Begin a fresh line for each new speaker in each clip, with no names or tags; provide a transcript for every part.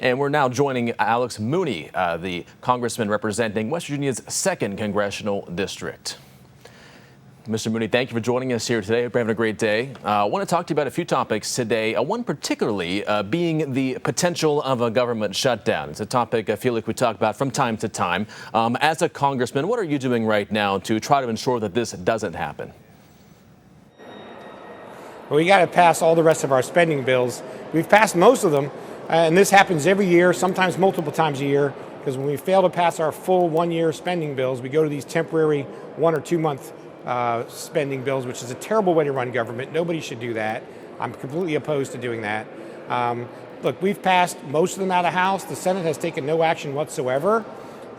And we're now joining Alex Mooney, the congressman representing West Virginia's 2nd Congressional District. Mr. Mooney, thank you for joining us here today. Hope you're having a great day. I want to talk to you about a few topics today, one particularly being the potential of a government shutdown. It's a topic I feel like we talk about from time to time. As a congressman, what are you doing right now to try to ensure that this doesn't happen?
Well, we got to pass all the rest of our spending bills. We've passed most of them, and this happens every year, sometimes multiple times a year, because when we fail to pass our full one-year spending bills, we go to these temporary 1 or 2 month spending bills, which is a terrible way to run government. Nobody should do that. I'm completely opposed to doing that. Look, we've passed most of them out of House. The Senate has taken no action whatsoever.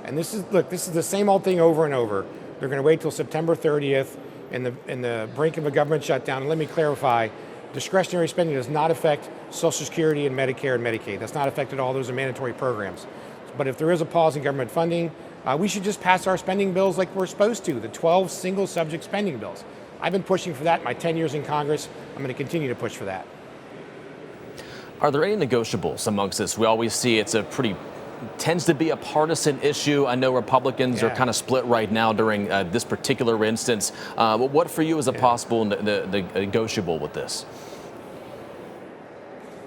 And this is the same old thing over and over. They're going to wait till September 30th in the brink of a government shutdown. And let me clarify, discretionary spending does not affect Social Security and Medicare and Medicaid. That's not affected at all. Those are mandatory programs. But if there is a pause in government funding, we should just pass our spending bills like we're supposed to, the 12 single subject spending bills. I've been pushing for that my 10 years in Congress. I'm going to continue to push for that.
Are there any negotiables amongst this? We always see tends to be a partisan issue. I know Republicans are kind of split right now during this particular instance. What for you is a possible negotiable with this?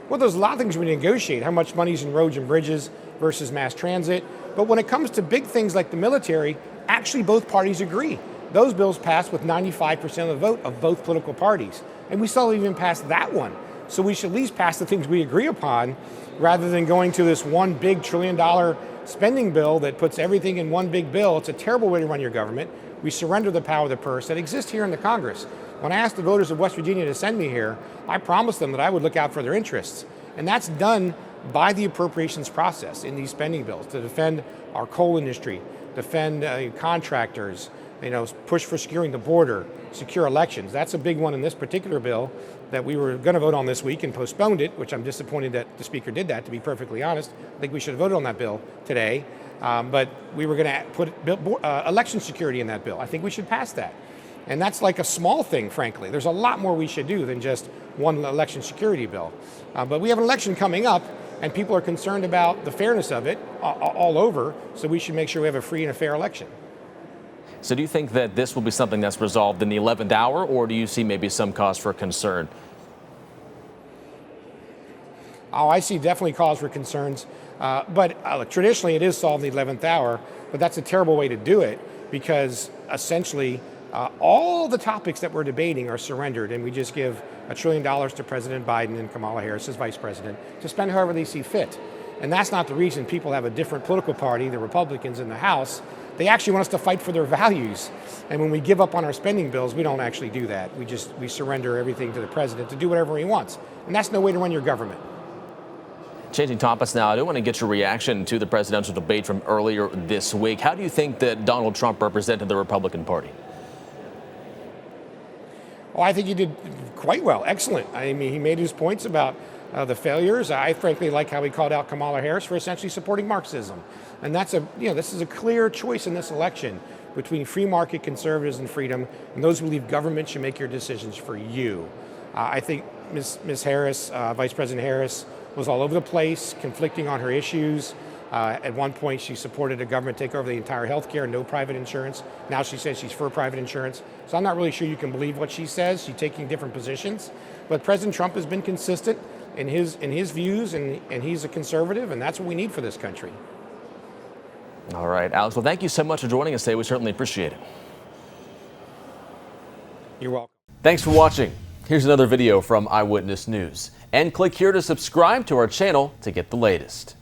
Well, there's a lot of things we negotiate. How much money's in roads and bridges versus mass transit. But when it comes to big things like the military, actually both parties agree. Those bills passed with 95% of the vote of both political parties. And we still haven't even passed that one. So we should at least pass the things we agree upon rather than going to this one big $1 trillion spending bill that puts everything in one big bill. It's a terrible way to run your government. We surrender the power of the purse that exists here in the Congress. When I asked the voters of West Virginia to send me here, I promised them that I would look out for their interests. And that's done by the appropriations process in these spending bills to defend our coal industry, defend contractors, push for securing the border, secure elections. That's a big one in this particular bill that we were going to vote on this week and postponed it, which I'm disappointed that the Speaker did that, to be perfectly honest. I think we should have voted on that bill today. But we were going to put election security in that bill. I think we should pass that. And that's like a small thing, frankly. There's a lot more we should do than just one election security bill. But we have an election coming up, and people are concerned about the fairness of it all over, so we should make sure we have a free and a fair election.
So do you think that this will be something that's resolved in the 11th hour, or do you see maybe some cause for concern?
Oh, I see definitely cause for concerns. But traditionally it is solved in the 11th hour, but that's a terrible way to do it because essentially all the topics that we're debating are surrendered, and we just give $1 trillion to President Biden and Kamala Harris as vice president to spend however they see fit. And that's not the reason people have a different political party, the Republicans in the House. They actually want us to fight for their values. And when we give up on our spending bills, we don't actually do that. We surrender everything to the president to do whatever he wants. And that's no way to run your government.
Changing topics now, I do want to get your reaction to the presidential debate from earlier this week. How do you think that Donald Trump represented the Republican Party?
Oh, I think he did quite well. Excellent. I mean, he made his points about the failures. I frankly like how he called out Kamala Harris for essentially supporting Marxism. And this is a clear choice in this election between free market conservatives and freedom and those who believe government should make your decisions for you. I think Ms. Harris, Vice President Harris, was all over the place, conflicting on her issues. At one point, she supported a government take over the entire health care, no private insurance. Now she says she's for private insurance. So I'm not really sure you can believe what she says. She's taking different positions. But President Trump has been consistent in his views, and he's a conservative, and that's what we need for this country.
All right, Alex, well, thank you so much for joining us today. We certainly appreciate it.
You're welcome.
Thanks for watching. Here's another video from Eyewitness News. And click here to subscribe to our channel to get the latest.